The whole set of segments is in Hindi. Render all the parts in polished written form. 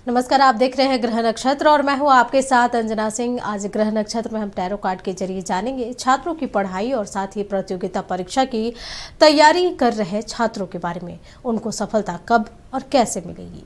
नमस्कार, आप देख रहे हैं ग्रह नक्षत्र और मैं हूं आपके साथ अंजना सिंह। आज ग्रह नक्षत्र में हम टैरो कार्ड के जरिए जानेंगे छात्रों की पढ़ाई और साथ ही प्रतियोगिता परीक्षा की तैयारी कर रहे छात्रों के बारे में। उनको सफलता कब और कैसे मिलेगी।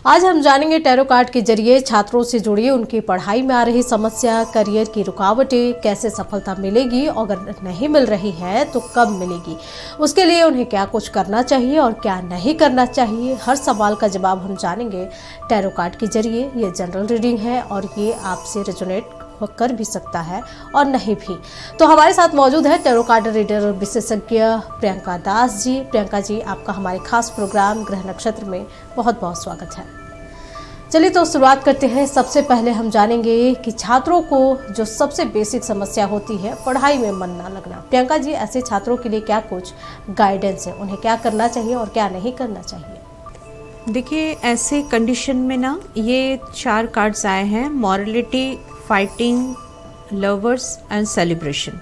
आज हम जानेंगे टैरो कार्ड के जरिए छात्रों से जुड़ी उनकी पढ़ाई में आ रही समस्या, करियर की रुकावटें, कैसे सफलता मिलेगी, अगर नहीं मिल रही है तो कब मिलेगी, उसके लिए उन्हें क्या कुछ करना चाहिए और क्या नहीं करना चाहिए। हर सवाल का जवाब हम जानेंगे टैरो कार्ड के जरिए। ये जनरल रीडिंग है और ये आपसे रेजोनेट कर भी सकता है और नहीं भी। तो हमारे साथ मौजूद है टैरो कार्ड रीडर विशेषज्ञ प्रियंका दास जी। प्रियंका जी, आपका हमारे खास प्रोग्राम ग्रह नक्षत्र में बहुत बहुत स्वागत है। चलिए तो शुरुआत करते हैं। सबसे पहले हम जानेंगे कि छात्रों को जो सबसे बेसिक समस्या होती है पढ़ाई में मन ना लगना। प्रियंका जी, ऐसे छात्रों के लिए क्या कुछ गाइडेंस है, उन्हें क्या करना चाहिए और क्या नहीं करना चाहिए? देखिए, ऐसे कंडीशन में ना ये 4 कार्ड्स आए हैं, morality, fighting, lovers and celebration.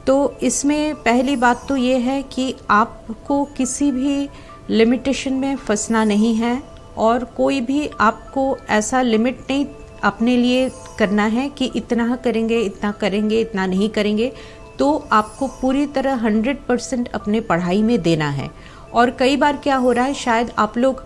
तो इसमें पहली बात तो ये है कि आपको किसी भी लिमिटेशन में फंसना नहीं है और कोई भी आपको ऐसा लिमिट नहीं अपने लिए करना है कि इतना करेंगे, इतना करेंगे, इतना नहीं करेंगे। तो आपको पूरी तरह 100% अपने पढ़ाई में देना है। और कई बार क्या हो रहा है, शायद आप लोग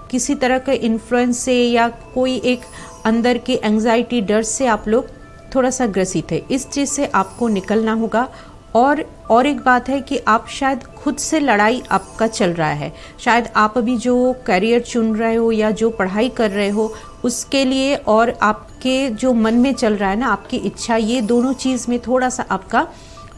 किसी तरह के इन्फ्लुएंस से या कोई एक अंदर की एंजाइटी, डर से आप लोग थोड़ा सा ग्रसित है। इस चीज़ से आपको निकलना होगा। और एक बात है कि आप शायद खुद से लड़ाई आपका चल रहा है। शायद आप अभी जो करियर चुन रहे हो या जो पढ़ाई कर रहे हो उसके लिए, और आपके जो मन में चल रहा है ना, आपकी इच्छा, ये दोनों चीज़ में थोड़ा सा आपका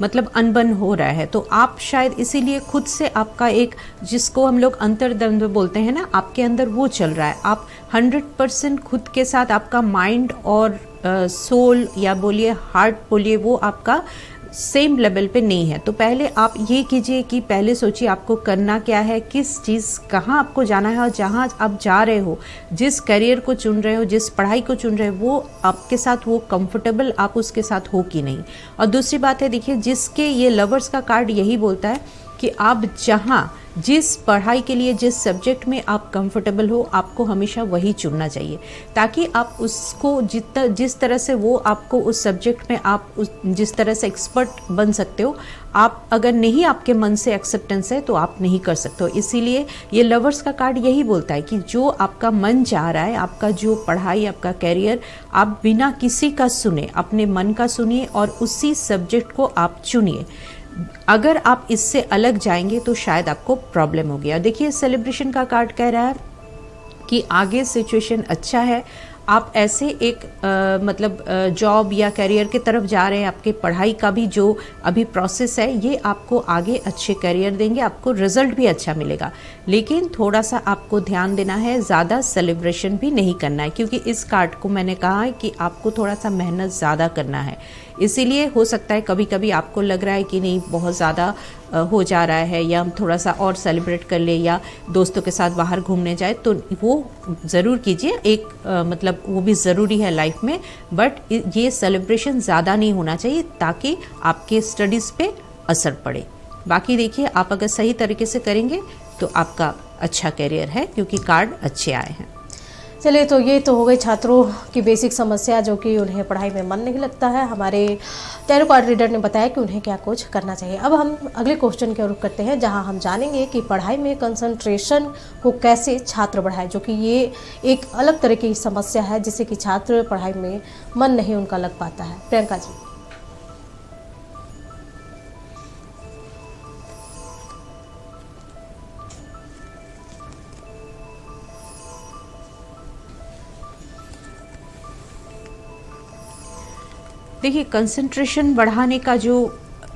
मतलब अनबन हो रहा है। तो आप शायद इसीलिए खुद से आपका एक, जिसको हम लोग अंतर्द्वंद बोलते हैं ना, आपके अंदर वो चल रहा है। आप 100% खुद के साथ, आपका माइंड और सोल या बोलिए हार्ट बोलिए, वो आपका सेम लेवल पे नहीं है। तो पहले आप ये कीजिए कि पहले सोचिए आपको करना क्या है, किस चीज़, कहाँ आपको जाना है और जहाँ आप जा रहे हो, जिस करियर को चुन रहे हो, जिस पढ़ाई को चुन रहे हो, वो आपके साथ वो कंफर्टेबल आप उसके साथ हो कि नहीं। और दूसरी बात है, देखिए, जिसके ये लवर्स का कार्ड यही बोलता है कि आप जहाँ, जिस पढ़ाई के लिए, जिस सब्जेक्ट में आप कंफर्टेबल हो, आपको हमेशा वही चुनना चाहिए, ताकि आप उसको जिस तरह से वो आपको उस सब्जेक्ट में आप जिस तरह से एक्सपर्ट बन सकते हो, आप अगर नहीं, आपके मन से एक्सेप्टेंस है तो आप नहीं कर सकते हो। इसीलिए ये लवर्स का कार्ड यही बोलता है कि जो आपका मन चाह रहा है, आपका जो पढ़ाई, आपका कैरियर, आप बिना किसी का सुने अपने मन का सुनिए और उसी सब्जेक्ट को आप चुनिए। अगर आप इससे अलग जाएंगे तो शायद आपको प्रॉब्लम हो गया। देखिए, सेलिब्रेशन का कार्ड कह रहा है कि आगे सिचुएशन अच्छा है, आप ऐसे एक मतलब जॉब या करियर की तरफ जा रहे हैं। आपके पढ़ाई का भी जो अभी प्रोसेस है, ये आपको आगे अच्छे करियर देंगे, आपको रिजल्ट भी अच्छा मिलेगा। लेकिन थोड़ा सा आपको ध्यान देना है, ज़्यादा सेलिब्रेशन भी नहीं करना है, क्योंकि इस कार्ड को मैंने कहा है कि आपको थोड़ा सा मेहनत ज़्यादा करना है। इसीलिए हो सकता है कभी कभी आपको लग रहा है कि नहीं, बहुत ज़्यादा हो जा रहा है, या हम थोड़ा सा और सेलिब्रेट कर ले, या दोस्तों के साथ बाहर घूमने जाए, तो वो ज़रूर कीजिए। एक मतलब वो भी ज़रूरी है लाइफ में, बट ये सेलिब्रेशन ज़्यादा नहीं होना चाहिए, ताकि आपके स्टडीज़ पे असर पड़े। बाकी देखिए, आप अगर सही तरीके से करेंगे तो आपका अच्छा करियर है, क्योंकि कार्ड अच्छे आए हैं। चलिए, तो ये तो हो गई छात्रों की बेसिक समस्या, जो कि उन्हें पढ़ाई में मन नहीं लगता है। हमारे टैरो कार्ड रीडर ने बताया कि उन्हें क्या कुछ करना चाहिए। अब हम अगले क्वेश्चन की ओर करते हैं, जहां हम जानेंगे कि पढ़ाई में कंसंट्रेशन को कैसे छात्र बढ़ाए, जो कि ये एक अलग तरह की समस्या है जिससे कि छात्र पढ़ाई में मन नहीं उनका लग पाता है। प्रियंका जी। देखिए, कंसंट्रेशन बढ़ाने का जो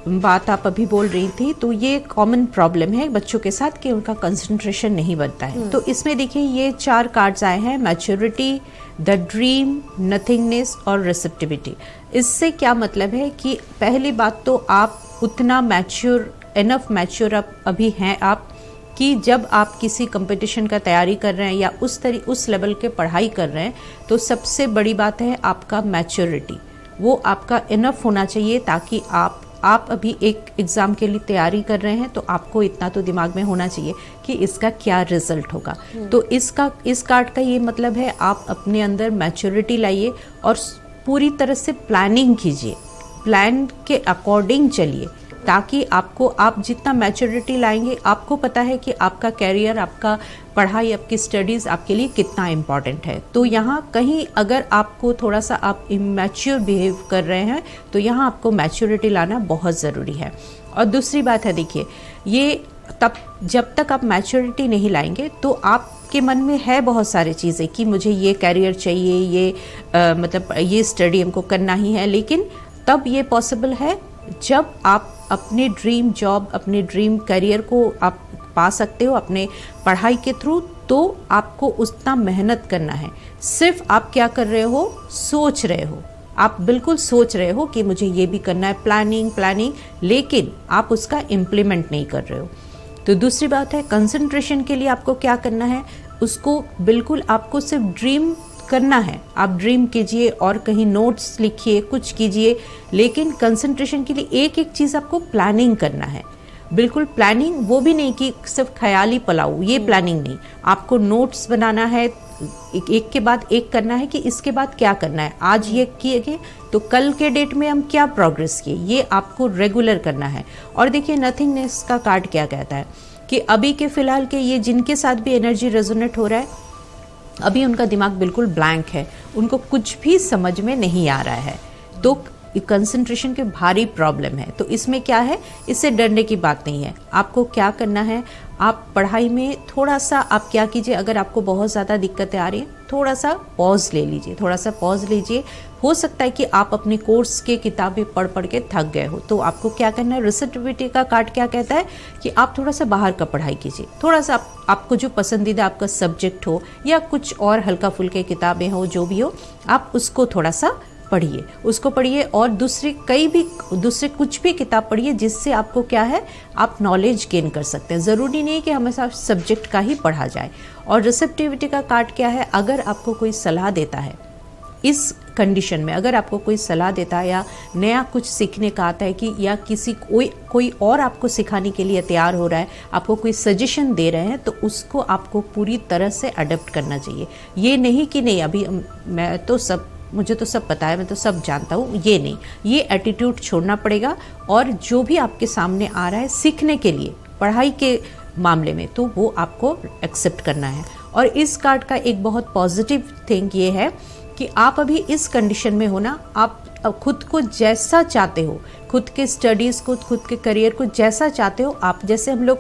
बात आप अभी बोल रही थी, तो ये कॉमन प्रॉब्लम है बच्चों के साथ कि उनका कंसंट्रेशन नहीं बनता है। तो इसमें देखिए, ये 4 कार्ड्स आए हैं, मैच्योरिटी, द ड्रीम, नथिंगनेस और रिसेप्टिविटी। इससे क्या मतलब है कि पहली बात तो आप उतना मैच्योर, एनफ मैच्योर अभी हैं आप कि जब आप किसी कंपटीशन का तैयारी कर रहे हैं या उस लेवल के पढ़ाई कर रहे हैं, तो सबसे बड़ी बात है आपका मैच्योरिटी, वो आपका इनफ होना चाहिए, ताकि आप अभी एक एग्ज़ाम के लिए तैयारी कर रहे हैं तो आपको इतना तो दिमाग में होना चाहिए कि इसका क्या रिजल्ट होगा। तो इस कार्ड का ये मतलब है आप अपने अंदर मैच्योरिटी लाइए और पूरी तरह से प्लानिंग कीजिए, प्लान के अकॉर्डिंग चलिए, ताकि आप जितना मैच्योरिटी लाएंगे, आपको पता है कि आपका कैरियर, आपका पढ़ाई, आपकी स्टडीज़ आपके लिए कितना इम्पॉर्टेंट है। तो यहाँ कहीं अगर आपको थोड़ा सा आप इमैच्योर बिहेव कर रहे हैं तो यहाँ आपको मैच्योरिटी लाना बहुत ज़रूरी है। और दूसरी बात है, देखिए ये जब तक आप मैच्योरिटी नहीं लाएंगे तो आपके मन में है बहुत सारी चीज़ें कि मुझे ये कैरियर चाहिए, ये मतलब ये स्टडी हमको करना ही है, लेकिन तब ये पॉसिबल है जब आप अपने ड्रीम जॉब, अपने ड्रीम करियर को आप पा सकते हो अपने पढ़ाई के थ्रू। तो आपको उतना मेहनत करना है। सिर्फ आप क्या कर रहे हो, सोच रहे हो, आप बिल्कुल सोच रहे हो कि मुझे ये भी करना है, प्लानिंग, लेकिन आप उसका इम्प्लीमेंट नहीं कर रहे हो। तो दूसरी बात है, कंसंट्रेशन के लिए आपको क्या करना है, उसको बिल्कुल आपको सिर्फ ड्रीम करना है, आप ड्रीम कीजिए और कहीं नोट्स लिखिए, कुछ कीजिए, लेकिन कंसंट्रेशन के लिए एक एक चीज़ आपको प्लानिंग करना है। बिल्कुल प्लानिंग, वो भी नहीं कि सिर्फ ख्याली पलाऊ, ये प्लानिंग नहीं, आपको नोट्स बनाना है, एक के बाद एक करना है कि इसके बाद क्या करना है, आज ये किए तो कल के डेट में हम क्या प्रोग्रेस किए, ये आपको रेगुलर करना है। और देखिए नथिंगनेस का कार्ड क्या कहता है कि अभी के फिलहाल के ये जिनके साथ भी एनर्जी रेजोनेट हो रहा है, अभी उनका दिमाग बिल्कुल ब्लैंक है, उनको कुछ भी समझ में नहीं आ रहा है, तो कंसंट्रेशन की भारी प्रॉब्लम है। तो इसमें क्या है, इससे डरने की बात नहीं है। आपको क्या करना है, आप पढ़ाई में थोड़ा सा आप क्या कीजिए, अगर आपको बहुत ज़्यादा दिक्कतें आ रही हैं, थोड़ा सा पॉज ले लीजिए, थोड़ा सा पॉज लीजिए। हो सकता है कि आप अपने कोर्स के किताबें पढ़ के थक गए हो, तो आपको क्या करना है, रिसेप्टिविटी का कार्ड क्या कहता है कि आप थोड़ा सा बाहर का पढ़ाई कीजिए, थोड़ा सा आपको जो पसंदीदा आपका सब्जेक्ट हो या कुछ और हल्का फुल्के किताबें हो, जो भी हो, आप उसको थोड़ा सा पढ़िए, उसको पढ़िए। और दूसरे कुछ भी किताब पढ़िए जिससे आपको क्या है, आप नॉलेज गेन कर सकते हैं। ज़रूरी नहीं कि हमेशा सब्जेक्ट का ही पढ़ा जाए। और रिसेप्टिविटी का कार्ड क्या है, अगर आपको कोई सलाह देता है इस कंडीशन में, अगर आपको कोई सलाह देता है या नया कुछ सीखने का आता है कि या किसी कोई और आपको सिखाने के लिए तैयार हो रहा है, आपको कोई सजेशन दे रहे हैं, तो उसको आपको पूरी तरह से अडॉप्ट करना चाहिए। ये नहीं कि नहीं अभी मुझे तो सब पता है, मैं तो सब जानता हूँ, ये नहीं, ये एटीट्यूड छोड़ना पड़ेगा। और जो भी आपके सामने आ रहा है सीखने के लिए, पढ़ाई के मामले में, तो वो आपको एक्सेप्ट करना है। और इस कार्ड का एक बहुत पॉजिटिव थिंग ये है कि आप अभी इस कंडीशन में हो ना, आप खुद को जैसा चाहते हो, खुद के स्टडीज़ को, खुद के करियर को जैसा चाहते हो आप, जैसे हम लोग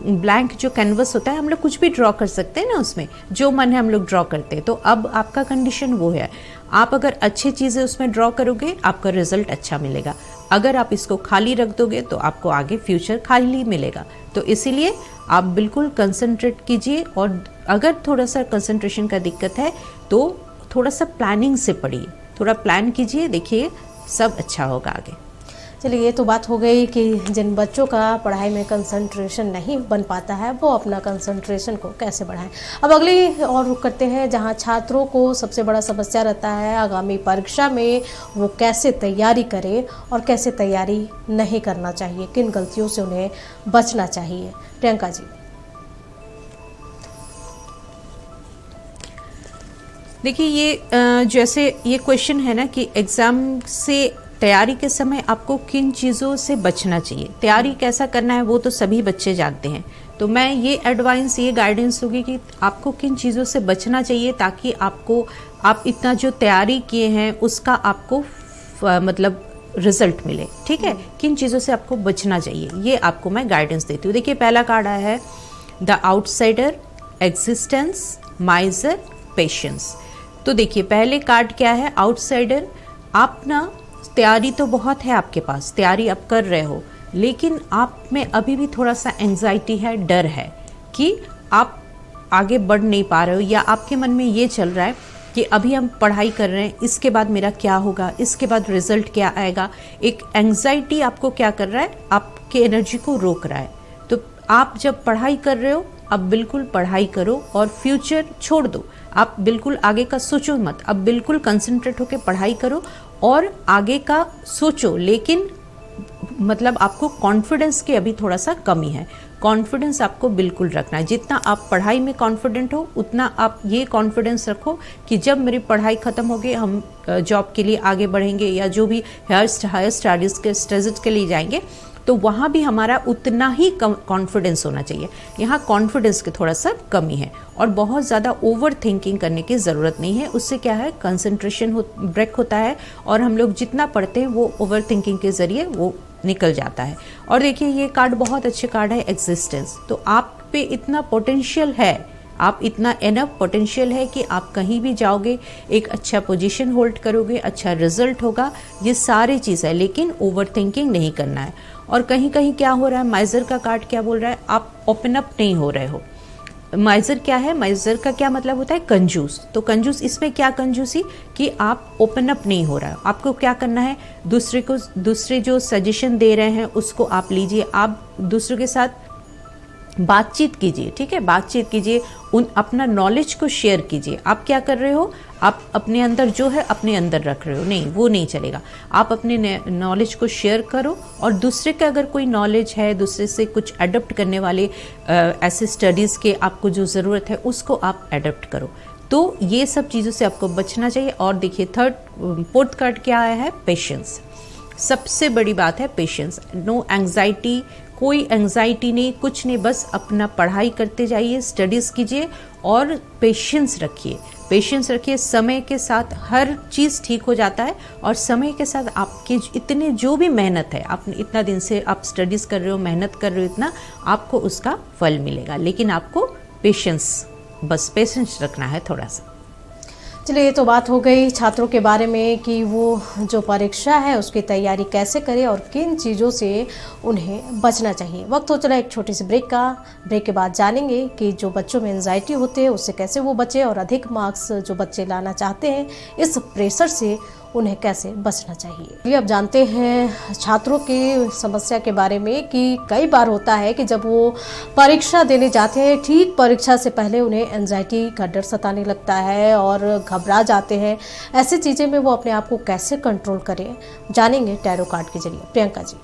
ब्लैंक जो कैनवस होता है, हम लोग कुछ भी ड्रॉ कर सकते हैं ना, उसमें जो मन है हम लोग ड्रॉ करते हैं। तो अब आपका कंडीशन वो है, आप अगर अच्छी चीज़ें उसमें ड्रॉ करोगे, आपका रिजल्ट अच्छा मिलेगा। अगर आप इसको खाली रख दोगे तो आपको आगे फ्यूचर खाली मिलेगा। तो इसीलिए आप बिल्कुल कंसंट्रेट कीजिए, और अगर थोड़ा सा कंसंट्रेशन का दिक्कत है तो थोड़ा सा प्लानिंग से पढ़िए, थोड़ा प्लान कीजिए, देखिए सब अच्छा होगा आगे। चलिए, ये तो बात हो गई कि जिन बच्चों का पढ़ाई में कंसंट्रेशन नहीं बन पाता है, वो अपना कंसंट्रेशन को कैसे बढ़ाएं। अब अगली और रुख करते हैं, जहां छात्रों को सबसे बड़ा समस्या रहता है आगामी परीक्षा में वो कैसे तैयारी करें और कैसे तैयारी नहीं करना चाहिए, किन गलतियों से उन्हें बचना चाहिए। प्रियंका जी। देखिए, ये जैसे ये क्वेश्चन है ना कि एग्ज़ाम से तैयारी के समय आपको किन चीज़ों से बचना चाहिए, तैयारी कैसा करना है, वो तो सभी बच्चे जानते हैं। तो मैं ये एडवाइस, ये गाइडेंस दूंगी कि आपको किन चीज़ों से बचना चाहिए, ताकि आप इतना जो तैयारी किए हैं उसका आपको मतलब रिजल्ट मिले। ठीक है, किन चीज़ों से आपको बचना चाहिए, ये आपको मैं गाइडेंस देती हूँ। देखिए, पहला कार्ड आया है द आउटसाइडर, एग्जिस्टेंस, माइजर, पेशेंस। तो देखिए, पहले कार्ड क्या है, आउटसाइडर। आप ना तैयारी तो बहुत है आपके पास, तैयारी आप कर रहे हो, लेकिन आप में अभी भी थोड़ा सा एंजाइटी है, डर है कि आप आगे बढ़ नहीं पा रहे हो, या आपके मन में ये चल रहा है कि अभी हम पढ़ाई कर रहे हैं, इसके बाद मेरा क्या होगा, इसके बाद रिजल्ट क्या आएगा। एक एंजाइटी आपको क्या कर रहा है, आपके एनर्जी को रोक रहा है। तो आप जब पढ़ाई कर रहे हो, अब बिल्कुल पढ़ाई करो और फ्यूचर छोड़ दो। आप बिल्कुल आगे का सोचो मत, अब बिल्कुल कंसंट्रेट होकर पढ़ाई करो और आगे का सोचो। लेकिन मतलब आपको कॉन्फिडेंस की अभी थोड़ा सा कमी है। कॉन्फिडेंस आपको बिल्कुल रखना है। जितना आप पढ़ाई में कॉन्फिडेंट हो, उतना आप ये कॉन्फिडेंस रखो कि जब मेरी पढ़ाई ख़त्म होगी, हम जॉब के लिए आगे बढ़ेंगे या जो भी हायर स्टडीज़ के लिए जाएंगे, तो वहाँ भी हमारा उतना ही कॉन्फिडेंस होना चाहिए। यहाँ कॉन्फिडेंस की थोड़ा सा कमी है और बहुत ज़्यादा ओवर थिंकिंग करने की ज़रूरत नहीं है। उससे क्या है, कंसंट्रेशन ब्रेक होता है और हम लोग जितना पढ़ते हैं वो ओवर थिंकिंग के ज़रिए वो निकल जाता है। और देखिए, ये कार्ड बहुत अच्छे कार्ड है, एग्जिस्टेंस। तो आप पे इतना पोटेंशियल है, आप इतना एनफ पोटेंशियल है कि आप कहीं भी जाओगे, एक अच्छा पोजीशन होल्ड करोगे, अच्छा रिजल्ट होगा। ये सारी चीज़ है, लेकिन ओवर थिंकिंग नहीं करना है। और कहीं कहीं क्या हो रहा है, माइजर का कार्ड क्या बोल रहा है, आप ओपन अप नहीं हो रहे हो। माइजर क्या है, माइजर का क्या मतलब होता है, कंजूस। तो कंजूस, इसमें क्या कंजूसी कि आप ओपन अप नहीं हो रहा है। आपको क्या करना है, दूसरे जो सजेशन दे रहे हैं उसको आप लीजिए, आप दूसरों के साथ बातचीत कीजिए, ठीक है, बातचीत कीजिए, अपना नॉलेज को शेयर कीजिए। आप क्या कर रहे हो, आप अपने अंदर जो है अपने अंदर रख रहे हो, नहीं, वो नहीं चलेगा। आप अपने नॉलेज को शेयर करो और दूसरे का अगर कोई नॉलेज है, दूसरे से कुछ अडॉप्ट करने वाले ऐसे स्टडीज़ के आपको जो ज़रूरत है उसको आप अडॉप्ट करो। तो ये सब चीज़ों से आपको बचना चाहिए। और देखिए, फोर्थ कार्ड क्या आया है, पेशेंस। सबसे बड़ी बात है पेशेंस। नो एंग्जाइटी, कोई एंग्जाइटी नहीं, कुछ नहीं, बस अपना पढ़ाई करते जाइए, स्टडीज़ कीजिए और पेशेंस रखिए। पेशेंस रखिए, समय के साथ हर चीज़ ठीक हो जाता है। और समय के साथ आपके इतने जो भी मेहनत है, आप इतना दिन से आप स्टडीज़ कर रहे हो, मेहनत कर रहे हो, इतना आपको उसका फल मिलेगा। लेकिन आपको पेशेंस, बस पेशेंस रखना है थोड़ा सा। चलिए, ये तो बात हो गई छात्रों के बारे में कि वो जो परीक्षा है उसकी तैयारी कैसे करें और किन चीज़ों से उन्हें बचना चाहिए। वक्त हो चला एक छोटी सी ब्रेक का। ब्रेक के बाद जानेंगे कि जो बच्चों में एंजाइटी होती है उससे कैसे वो बचे और अधिक मार्क्स जो बच्चे लाना चाहते हैं, इस प्रेशर से उन्हें कैसे बचना चाहिए। अब जानते हैं छात्रों की समस्या के बारे में कि कई बार होता है कि जब वो परीक्षा देने जाते हैं, ठीक परीक्षा से पहले उन्हें एंजाइटी का डर सताने लगता है और घबरा जाते हैं। ऐसी चीज़ें में वो अपने आप को कैसे कंट्रोल करें, जानेंगे टैरो कार्ड के जरिए। प्रियंका जी।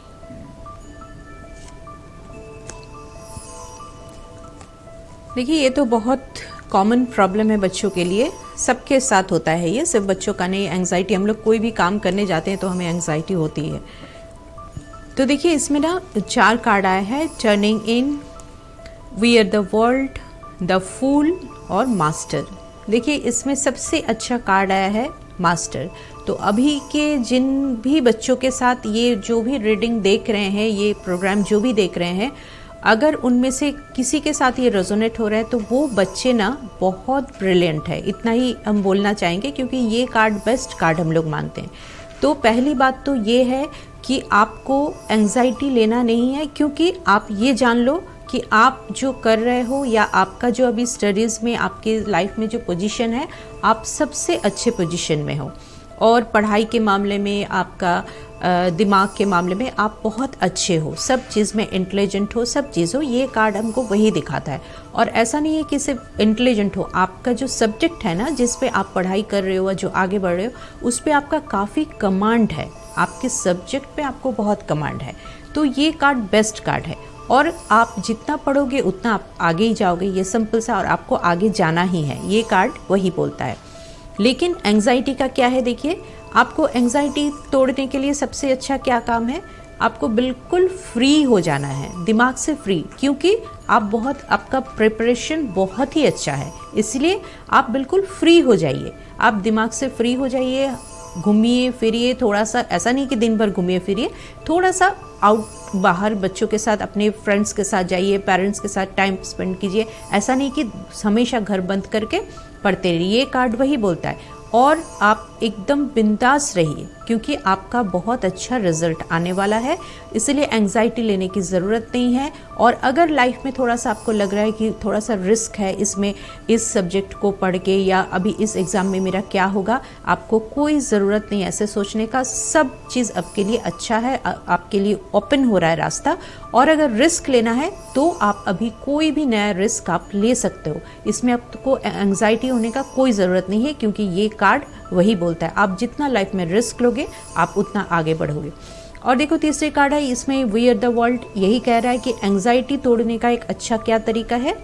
देखिए, ये तो बहुत कॉमन प्रॉब्लम है बच्चों के लिए, सबके साथ होता है ये, सिर्फ बच्चों का नहीं। एंग्जाइटी, हम लोग कोई भी काम करने जाते हैं तो हमें एंग्जाइटी होती है। तो देखिए, इसमें ना 4 कार्ड आया है, turning in, we are the world, the fool और मास्टर। देखिए, इसमें सबसे अच्छा कार्ड आया है मास्टर। तो अभी के जिन भी बच्चों के साथ ये जो भी रीडिंग देख रहे हैं, ये प्रोग्राम जो भी देख रहे हैं, अगर उनमें से किसी के साथ ये रेजोनेट हो रहा है तो वो बच्चे ना बहुत ब्रिलियंट है, इतना ही हम बोलना चाहेंगे, क्योंकि ये कार्ड बेस्ट कार्ड हम लोग मानते हैं। तो पहली बात तो ये है कि आपको एंग्जाइटी लेना नहीं है, क्योंकि आप ये जान लो कि आप जो कर रहे हो या आपका जो अभी स्टडीज़ में आपके लाइफ में जो पोजीशन है, आप सबसे अच्छे पोजीशन में हो। और पढ़ाई के मामले में, आपका दिमाग के मामले में आप बहुत अच्छे हो, सब चीज़ में इंटेलिजेंट हो, सब चीज़ हो। ये कार्ड हमको वही दिखाता है। और ऐसा नहीं है कि सिर्फ इंटेलिजेंट हो, आपका जो सब्जेक्ट है ना, जिस पे आप पढ़ाई कर रहे हो जो आगे बढ़ रहे हो, उस पे आपका काफ़ी कमांड है, आपके सब्जेक्ट पे आपको बहुत कमांड है। तो ये कार्ड बेस्ट कार्ड है और आप जितना पढ़ोगे उतना आप आगे ही जाओगे, ये सिंपल सा, और आपको आगे जाना ही है, ये कार्ड वही बोलता है। लेकिन एंग्जाइटी का क्या है, देखिए, आपको एंग्जाइटी तोड़ने के लिए सबसे अच्छा क्या काम है, आपको बिल्कुल फ्री हो जाना है, दिमाग से फ्री, क्योंकि आपका प्रिपरेशन बहुत ही अच्छा है, इसलिए आप बिल्कुल फ्री हो जाइए, आप दिमाग से फ्री हो जाइए, घूमिए फिरिए थोड़ा सा, ऐसा नहीं कि दिन भर घूमिए फिरिए, थोड़ा सा आउट बाहर बच्चों के साथ, अपने फ्रेंड्स के साथ जाइए, पेरेंट्स के साथ टाइम स्पेंड कीजिए, ऐसा नहीं कि हमेशा घर बंद करके पढ़ते रहिए। ये कार्ड वही बोलता है। और आप एकदम बिंदास रहिए, क्योंकि आपका बहुत अच्छा रिजल्ट आने वाला है, इसलिए एंग्जाइटी लेने की ज़रूरत नहीं है। और अगर लाइफ में थोड़ा सा आपको लग रहा है कि थोड़ा सा रिस्क है इसमें, इस सब्जेक्ट को पढ़ के या अभी इस एग्ज़ाम में मेरा क्या होगा, आपको कोई ज़रूरत नहीं ऐसे सोचने का। सब चीज़ आपके लिए अच्छा है, आपके लिए ओपन हो रहा है रास्ता। और अगर रिस्क लेना है तो आप अभी कोई भी नया रिस्क आप ले सकते हो। इसमें आपको एंग्जाइटी होने का कोई ज़रूरत नहीं है, क्योंकि ये कार्ड वही बोलता है आप जितना लाइफ में रिस्क लोगे आप उतना आगे बढ़ोगे। और देखो तीसरे कार्ड है, इसमें वी आर द वर्ल्ड यही कह रहा है कि एंग्जाइटी तोड़ने का एक अच्छा क्या तरीका है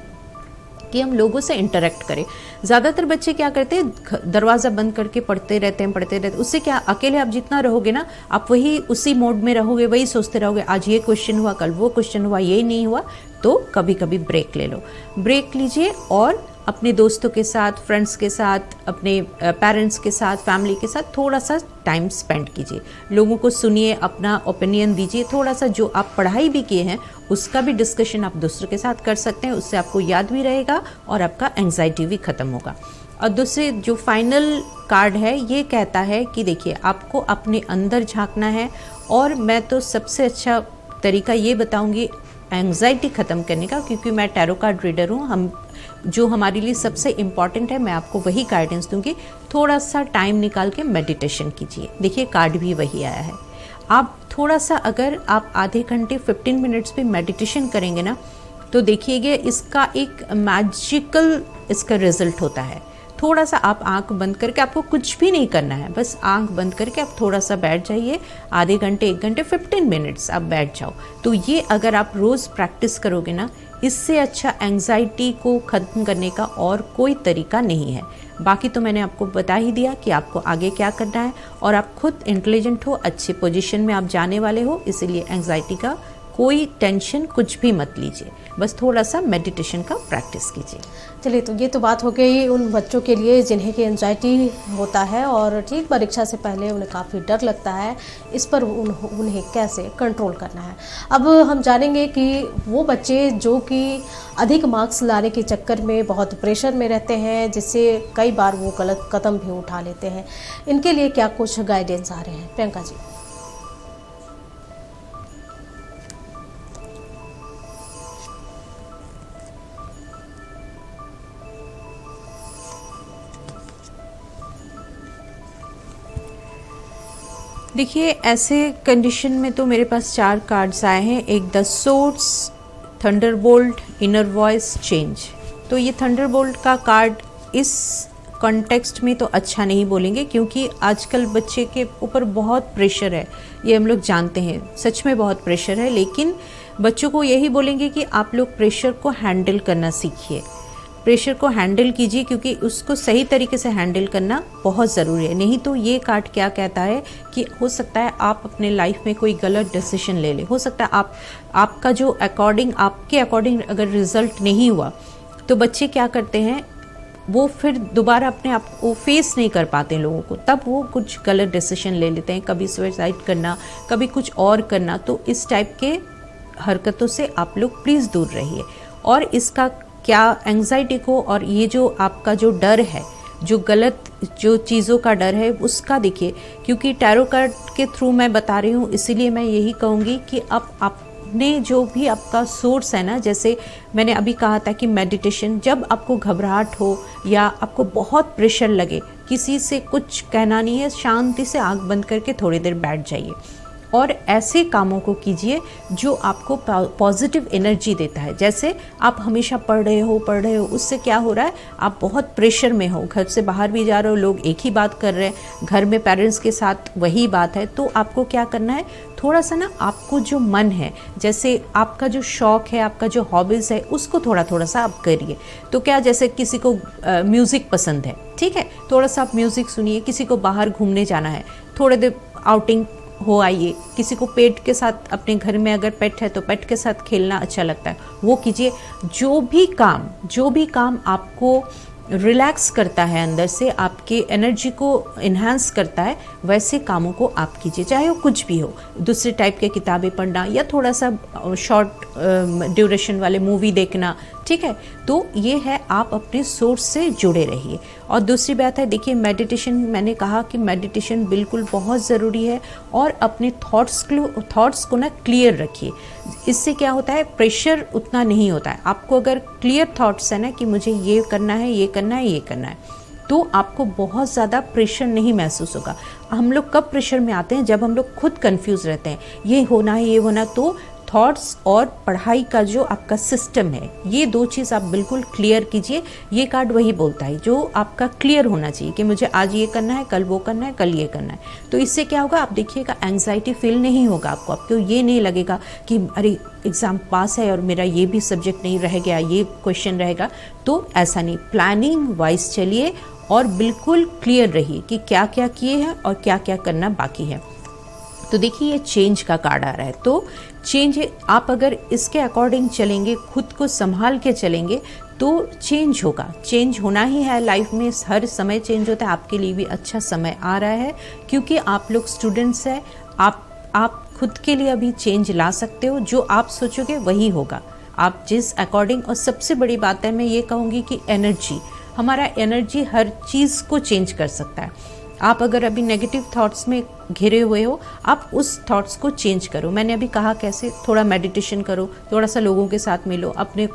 कि हम लोगों से इंटरेक्ट करें। ज़्यादातर बच्चे क्या करते हैं, दरवाज़ा बंद करके पढ़ते रहते हैं। उससे क्या, अकेले आप जितना रहोगे ना, आप वही उसी मोड में रहोगे, वही सोचते रहोगे आज ये क्वेश्चन हुआ, कल वो क्वेश्चन हुआ, ये नहीं हुआ। तो कभी कभी ब्रेक ले लो, ब्रेक लीजिए और अपने दोस्तों के साथ, फ्रेंड्स के साथ, अपने पेरेंट्स के साथ, फैमिली के साथ थोड़ा सा टाइम स्पेंड कीजिए। लोगों को सुनिए, अपना ओपिनियन दीजिए। थोड़ा सा जो आप पढ़ाई भी किए हैं उसका भी डिस्कशन आप दूसरों के साथ कर सकते हैं, उससे आपको याद भी रहेगा और आपका एंग्जाइटी भी ख़त्म होगा। और दूसरे जो फाइनल कार्ड है ये कहता है कि देखिए आपको अपने अंदर झांकना है। और मैं तो सबसे अच्छा तरीका ये बताऊंगी एंग्जाइटी ख़त्म करने का, क्योंकि मैं टैरो कार्ड रीडर हूँ। हम जो हमारे लिए सबसे इम्पॉर्टेंट है मैं आपको वही गाइडेंस दूंगी। थोड़ा सा टाइम निकाल के मेडिटेशन कीजिए। देखिए कार्ड भी वही आया है। आप थोड़ा सा, अगर आप आधे घंटे 15 मिनट्स पे मेडिटेशन करेंगे ना, तो देखिएगा इसका एक मैजिकल इसका रिजल्ट होता है। थोड़ा सा आप आंख बंद करके, आपको कुछ भी नहीं करना है, बस आंख बंद करके आप थोड़ा सा बैठ जाइए। आधे घंटे, 1 घंटे, 15 मिनट्स आप बैठ जाओ। तो ये अगर आप रोज़ प्रैक्टिस करोगे ना, इससे अच्छा एंग्जाइटी को ख़त्म करने का और कोई तरीका नहीं है। बाकी तो मैंने आपको बता ही दिया कि आपको आगे क्या करना है। और आप खुद इंटेलिजेंट हो, अच्छे पोजीशन में आप जाने वाले हो, इसीलिए एंग्जाइटी का कोई टेंशन कुछ भी मत लीजिए, बस थोड़ा सा मेडिटेशन का प्रैक्टिस कीजिए। चलिए, तो ये तो बात हो गई उन बच्चों के लिए जिन्हें की एंजाइटी होता है और ठीक परीक्षा से पहले उन्हें काफ़ी डर लगता है, इस पर उन्हें कैसे कंट्रोल करना है। अब हम जानेंगे कि वो बच्चे जो कि अधिक मार्क्स लाने के चक्कर में बहुत प्रेशर में रहते हैं, जिससे कई बार वो गलत कदम भी उठा लेते हैं, इनके लिए क्या कुछ गाइडेंस आ रहे हैं प्रियंका जी? देखिए ऐसे कंडीशन में तो मेरे पास 4 कार्ड्स आए हैं। एक the swords, Thunderbolt, inner voice, change. तो ये थंडरबोल्ट का कार्ड इस कॉन्टेक्स्ट में तो अच्छा नहीं बोलेंगे, क्योंकि आजकल बच्चे के ऊपर बहुत प्रेशर है, ये हम लोग जानते हैं, सच में बहुत प्रेशर है। लेकिन बच्चों को यही बोलेंगे कि आप लोग प्रेशर को हैंडल करना सीखिए, प्रेशर को हैंडल कीजिए, क्योंकि उसको सही तरीके से हैंडल करना बहुत ज़रूरी है। नहीं तो ये कार्ड क्या कहता है कि हो सकता है आप अपने लाइफ में कोई गलत डिसीजन ले ले। हो सकता है आपका जो आपके अकॉर्डिंग अगर रिजल्ट नहीं हुआ, तो बच्चे क्या करते हैं, वो फिर दोबारा अपने आप को फेस नहीं कर पाते लोगों को, तब वो कुछ गलत डिसीजन ले लेते हैं, कभी सुसाइड करना, कभी कुछ और करना। तो इस टाइप के हरकतों से आप लोग प्लीज़ दूर रहिए। और इसका क्या एंग्जाइटी को और ये जो आपका जो डर है, जो गलत जो चीज़ों का डर है, उसका देखिए, क्योंकि टैरो कार्ड के थ्रू मैं बता रही हूँ, इसीलिए मैं यही कहूँगी कि आपने जो भी आपका सोर्स है ना, जैसे मैंने अभी कहा था कि मेडिटेशन, जब आपको घबराहट हो या आपको बहुत प्रेशर लगे, किसी से कुछ कहना नहीं है, शांति से आँख बंद करके थोड़ी देर बैठ जाइए और ऐसे कामों को कीजिए जो आपको पॉजिटिव एनर्जी देता है। जैसे आप हमेशा पढ़ रहे हो, उससे क्या हो रहा है, आप बहुत प्रेशर में हो, घर से बाहर भी जा रहे हो, लोग एक ही बात कर रहे हैं, घर में पेरेंट्स के साथ वही बात है। तो आपको क्या करना है, थोड़ा सा ना आपको जो मन है, जैसे आपका जो शौक़ है, आपका जो हॉबीज़ है, उसको थोड़ा थोड़ा सा आप करिए। तो क्या, जैसे किसी को म्यूज़िक पसंद है, ठीक है, थोड़ा सा आप म्यूज़िक सुनिए। किसी को बाहर घूमने जाना है, थोड़े देर आउटिंग हो आइए। किसी को पेट के साथ, अपने घर में अगर पेट है तो पेट के साथ खेलना अच्छा लगता है, वो कीजिए। जो भी काम आपको रिलैक्स करता है, अंदर से आपके एनर्जी को इन्हांस करता है, वैसे कामों को आप कीजिए, चाहे वो कुछ भी हो। दूसरे टाइप के किताबें पढ़ना या थोड़ा सा शॉर्ट ड्यूरेशन वाले मूवी देखना, ठीक है। तो ये है, आप अपने सोर्स से जुड़े रहिए। और दूसरी बात है, देखिए मेडिटेशन, मैंने कहा कि मेडिटेशन बिल्कुल बहुत ज़रूरी है, और अपने थॉट्स को ना क्लियर रखिए। इससे क्या होता है, प्रेशर उतना नहीं होता है। आपको अगर क्लियर थॉट्स है ना कि मुझे ये करना है, ये करना है, ये करना है, तो आपको बहुत ज़्यादा प्रेशर नहीं महसूस होगा। हम लोग कब प्रेशर में आते हैं, जब हम लोग खुद कंफ्यूज रहते हैं, ये होना है, ये होना। तो थॉट्स और पढ़ाई का जो आपका सिस्टम है, ये दो चीज़ आप बिल्कुल क्लियर कीजिए। ये कार्ड वही बोलता है जो आपका क्लियर होना चाहिए कि मुझे आज ये करना है, कल वो करना है, कल ये करना है। तो इससे क्या होगा, आप देखिएगा एंग्जाइटी फील नहीं होगा आपको ये नहीं लगेगा कि अरे एग्ज़ाम पास है और मेरा ये भी सब्जेक्ट नहीं रह गया, ये क्वेश्चन रहेगा। तो ऐसा नहीं, प्लानिंग वाइज चलिए और बिल्कुल क्लियर रहिए कि क्या क्या किए हैं और क्या क्या करना बाकी है। तो देखिए, ये चेंज का कार्ड आ रहा है। तो चेंज, आप अगर इसके अकॉर्डिंग चलेंगे, खुद को संभाल के चलेंगे, तो चेंज होगा। चेंज होना ही है लाइफ में, हर समय चेंज होता है। आपके लिए भी अच्छा समय आ रहा है, क्योंकि आप लोग स्टूडेंट्स हैं। आप खुद के लिए अभी चेंज ला सकते हो। जो आप सोचोगे वही होगा, आप जिस अकॉर्डिंग। और सबसे बड़ी बात है, मैं ये कहूँगी कि एनर्जी, हमारा एनर्जी हर चीज़ को चेंज कर सकता है। आप अगर अभी नेगेटिव थॉट्स में घिरे हुए हो, आप उस थॉट्स को चेंज करो। मैंने अभी कहा कैसे, थोड़ा मेडिटेशन करो, थोड़ा सा लोगों के साथ मिलो, अपने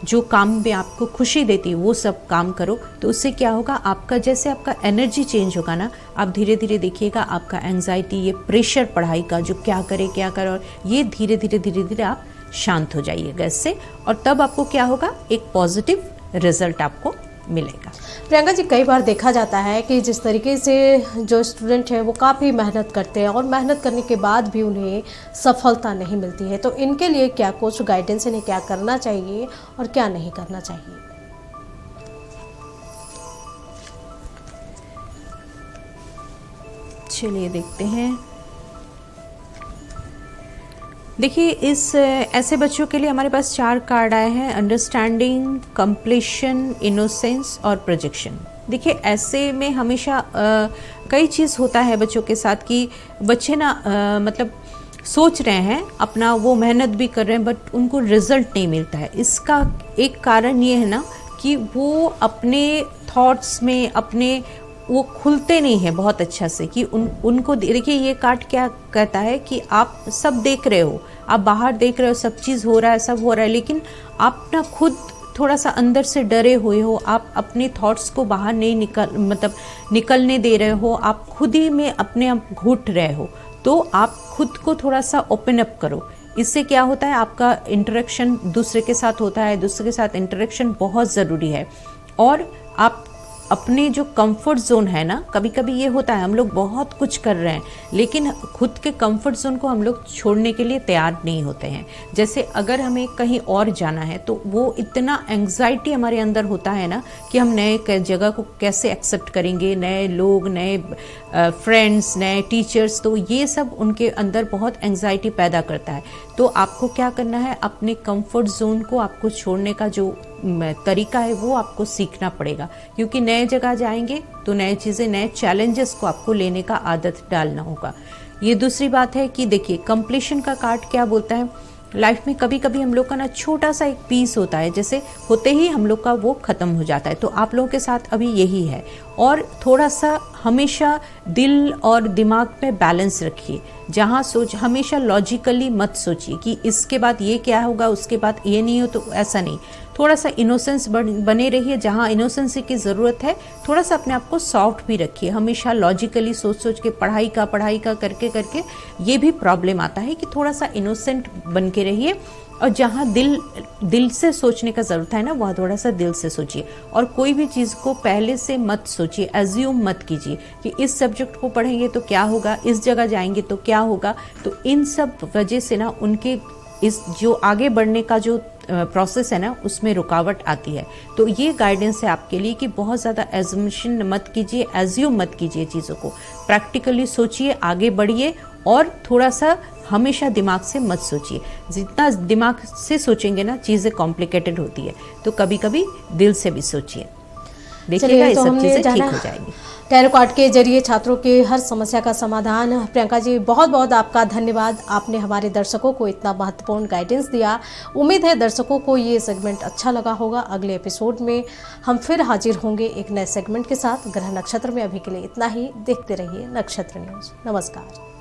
जो काम में आपको खुशी देती है वो सब काम करो। तो उससे क्या होगा, आपका जैसे आपका एनर्जी चेंज होगा ना, आप धीरे धीरे देखिएगा आपका एंग्जाइटी, ये प्रेशर पढ़ाई का जो क्या करे, और ये धीरे धीरे आप शांत हो जाइएगा इससे। और तब आपको क्या होगा, एक पॉजिटिव रिजल्ट आपको मिलेगा। प्रियंका जी, कई बार देखा जाता है कि जिस तरीके से जो स्टूडेंट हैं वो काफ़ी मेहनत करते हैं और मेहनत करने के बाद भी उन्हें सफलता नहीं मिलती है, तो इनके लिए क्या कुछ गाइडेंस, इन्हें क्या करना चाहिए और क्या नहीं करना चाहिए? चलिए देखते हैं। देखिए, इस ऐसे बच्चों के लिए हमारे पास 4 कार्ड आए हैं, अंडरस्टैंडिंग, कंप्लीशन, इनोसेंस और प्रोजेक्शन। देखिए, ऐसे में हमेशा कई चीज़ होता है बच्चों के साथ कि बच्चे ना मतलब सोच रहे हैं अपना, वो मेहनत भी कर रहे हैं, बट उनको रिजल्ट नहीं मिलता है। इसका एक कारण ये है ना कि वो अपने थॉट्स में अपने वो खुलते नहीं हैं बहुत अच्छा से, कि उनको देखिए, ये कार्ड क्या कहता है कि आप सब देख रहे हो, आप बाहर देख रहे हो, सब चीज़ हो रहा है, सब हो रहा है, लेकिन आप ना खुद थोड़ा सा अंदर से डरे हुए हो। आप अपने थॉट्स को बाहर नहीं निकलने दे रहे हो, आप खुद ही में अपने आप घुट रहे हो। तो आप खुद को थोड़ा सा ओपन अप करो। इससे क्या होता है, आपका इंटरेक्शन दूसरे के साथ होता है, दूसरे के साथ इंटरेक्शन बहुत ज़रूरी है। और आप अपने जो कंफर्ट जोन है ना, कभी कभी ये होता है हम लोग बहुत कुछ कर रहे हैं, लेकिन खुद के कंफर्ट जोन को हम लोग छोड़ने के लिए तैयार नहीं होते हैं। जैसे अगर हमें कहीं और जाना है, तो वो इतना एंग्जाइटी हमारे अंदर होता है ना कि हम नए जगह को कैसे एक्सेप्ट करेंगे, नए लोग, नए फ्रेंड्स, नए टीचर्स, तो ये सब उनके अंदर बहुत एंग्जाइटी पैदा करता है। तो आपको क्या करना है, अपने कंफर्ट जोन को आपको छोड़ने का जो तरीका है वो आपको सीखना पड़ेगा, क्योंकि नए जगह जाएंगे तो नए चीज़ें, नए चैलेंजेस को आपको लेने का आदत डालना होगा। ये दूसरी बात है कि देखिए, कंप्लीशन का कार्ड क्या बोलता है, लाइफ में कभी कभी हम लोग का ना छोटा सा एक पीस होता है, जैसे होते ही हम लोग का वो ख़त्म हो जाता है। तो आप लोगों के साथ अभी यही है। और थोड़ा सा हमेशा दिल और दिमाग पे बैलेंस रखिए। जहाँ हमेशा लॉजिकली मत सोचिए कि इसके बाद ये क्या होगा, उसके बाद ये नहीं हो, तो ऐसा नहीं। थोड़ा सा इनोसेंस बने रहिए। जहाँ इनोसेंस की ज़रूरत है, थोड़ा सा अपने आप को सॉफ्ट भी रखिए। हमेशा लॉजिकली सोच के पढ़ाई का करके ये भी प्रॉब्लम आता है कि थोड़ा सा इनोसेंट बन के रहिए। और जहाँ दिल से सोचने का ज़रूरत है ना, वह थोड़ा सा दिल से सोचिए। और कोई भी चीज़ को पहले से मत सोचिए, एज्यूम मत कीजिए कि इस सब्जेक्ट को पढ़ेंगे तो क्या होगा, इस जगह जाएंगे तो क्या होगा। तो इन सब वजह से ना उनके इस जो आगे बढ़ने का जो प्रोसेस है ना, उसमें रुकावट आती है। तो ये गाइडेंस है आपके लिए कि बहुत ज़्यादा एजम्पशन मत कीजिए, एज्यूम मत कीजिए चीज़ों को। प्रैक्टिकली सोचिए, आगे बढ़िए, और थोड़ा सा हमेशा दिमाग से मत सोचिए। जितना दिमाग से सोचेंगे ना, चीज़ें कॉम्प्लिकेटेड होती है। तो कभी कभी दिल से भी सोचिए, देखिएगा ये सब चीज़ें ठीक हो जाएगी। टैरो कार्ड के जरिए छात्रों के हर समस्या का समाधान। प्रियंका जी, बहुत बहुत आपका धन्यवाद। आपने हमारे दर्शकों को इतना महत्वपूर्ण गाइडेंस दिया। उम्मीद है दर्शकों को ये सेगमेंट अच्छा लगा होगा। अगले एपिसोड में हम फिर हाजिर होंगे एक नए सेगमेंट के साथ। ग्रह नक्षत्र में अभी के लिए इतना ही। देखते रहिए नक्षत्र न्यूज। नमस्कार।